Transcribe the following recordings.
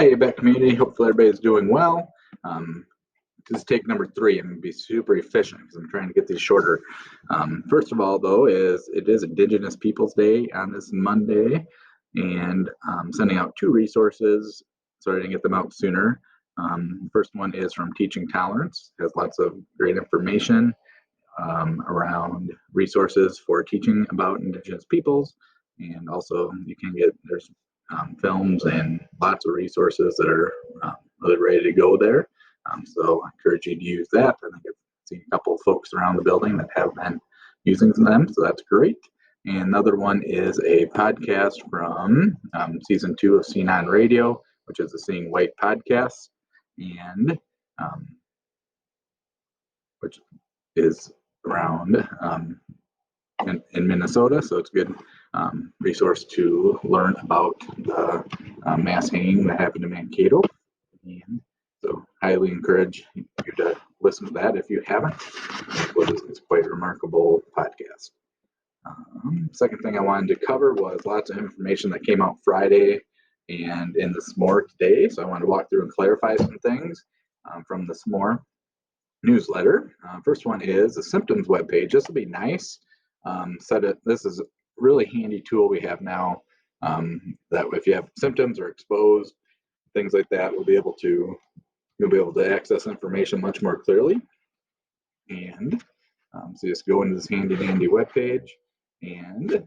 Hey, ABEC community. Hopefully everybody's doing well. This is take number 3. I'm going to be super efficient because I'm trying to get these shorter. First of all, though, it is Indigenous Peoples Day on this Monday, and I'm sending out 2 resources. Sorry I didn't get them out sooner. The first one is from Teaching Tolerance. It has lots of great information around resources for teaching about Indigenous peoples, and also you can get there's films and lots of resources that are really ready to go there. So I encourage you to use that. I think I've seen a couple of folks around the building that have been using them, so that's great. And another one is a podcast from season 2 of C9 Radio, which is the Seeing White podcast, and which is around in Minnesota, so it's a good resource to learn about the mass hanging that happened in Mankato. And so highly encourage you to listen to that if you haven't. It's quite a remarkable podcast. Second thing I wanted to cover was lots of information that came out Friday and in the SMORE today. So I wanted to walk through and clarify some things from the SMORE newsletter. First one is the symptoms webpage. This will be nice. This is a really handy tool we have now that if you have symptoms or exposed, things like that, you'll be able to access information much more clearly. And so just go into this handy dandy webpage and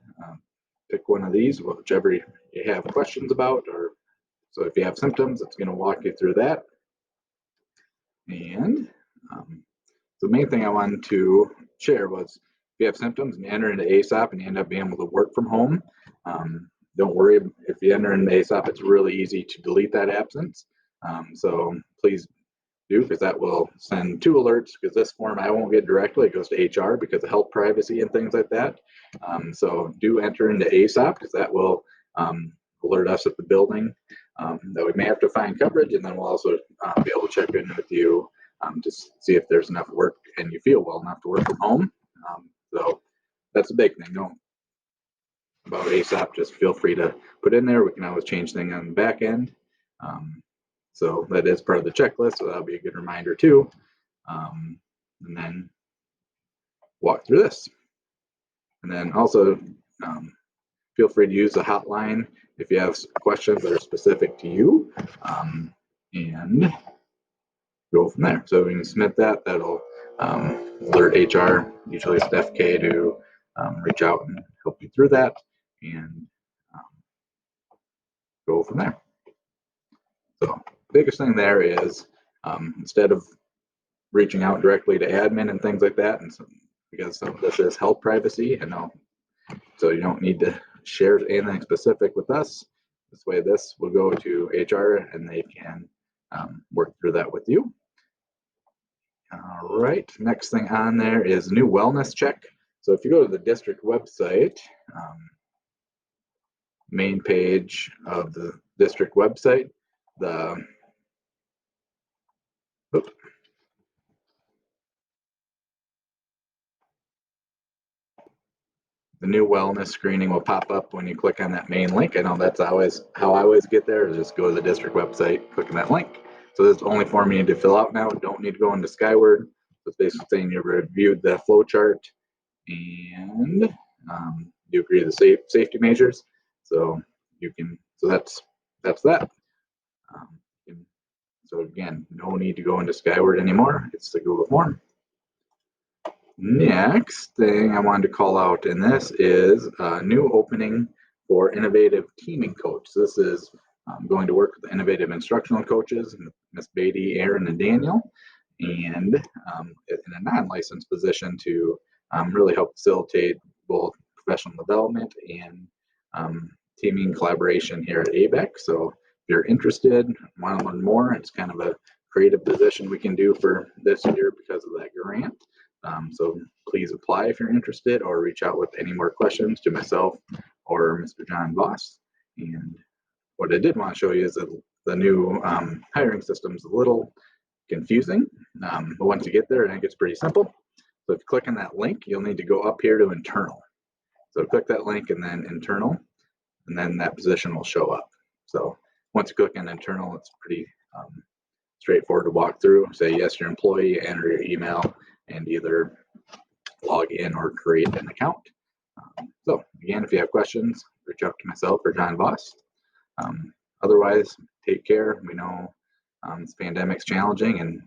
pick one of these, whichever you have questions about. Or so if you have symptoms, it's going to walk you through that. And the main thing I wanted to share was if you have symptoms and you enter into ASAP and you end up being able to work from home, don't worry. If you enter into ASAP, it's really easy to delete that absence. So please do, because that will send 2 alerts, because this form I won't get directly. It goes to HR because of health privacy and things like that. So do enter into ASAP, because that will alert us at the building that we may have to find coverage, and then we'll also be able to check in with you to see if there's enough work and you feel well enough to work from home. So that's a big thing. Don't about ASAP, just feel free to put in there. We can always change things on the back end. So that is part of the checklist, so that'll be a good reminder too. And then walk through this. And then also feel free to use the hotline if you have questions that are specific to you, and go from there. So we can submit that. That'll alert HR, usually Steph K, to reach out and help you through that, and go from there. So biggest thing there is instead of reaching out directly to admin and things like that, and so, because some of this is health privacy, and so you don't need to share anything specific with us. This way, this will go to HR and they can work through that with you. All right, next thing on there is new wellness check. So if you go to the district website, main page of the district website, the new wellness screening will pop up when you click on that main link. I know that's always how I always get there, is just go to the district website, click on that link. So this is the only form you need to fill out now. Don't need to go into Skyward. It's basically saying you reviewed the flow chart and you agree to the safety measures. So you can, so that's that. So again, no need to go into Skyward anymore. It's the Google form. Next thing I wanted to call out in this is a new opening for innovative teaming coach. This is going to work with the innovative instructional coaches, Miss Beatty, Aaron, and Daniel, and in a non-licensed position to really help facilitate both professional development and teaming collaboration here at ABEC. So if you're interested, want to learn more, it's kind of a creative position we can do for this year because of that grant. So please apply if you're interested, or reach out with any more questions to myself or Mr. John Voss. And what I did want to show you is that the new hiring system is a little confusing, but once you get there, I think it's pretty simple. So if you click on that link, you'll need to go up here to internal. So click that link and then internal, and then that position will show up. So once you click on internal, it's pretty straightforward to walk through. Say yes, your employee, enter your email, and either log in or create an account. So again, if you have questions, reach out to myself or John Voss. Otherwise, take care. We know this pandemic's challenging, and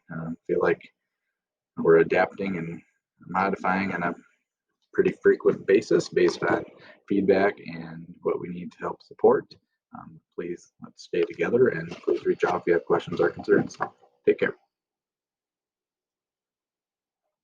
feel like we're adapting and modifying on a pretty frequent basis based on feedback and what we need to help support. Please let's stay together, and please reach out if you have questions or concerns. Take care.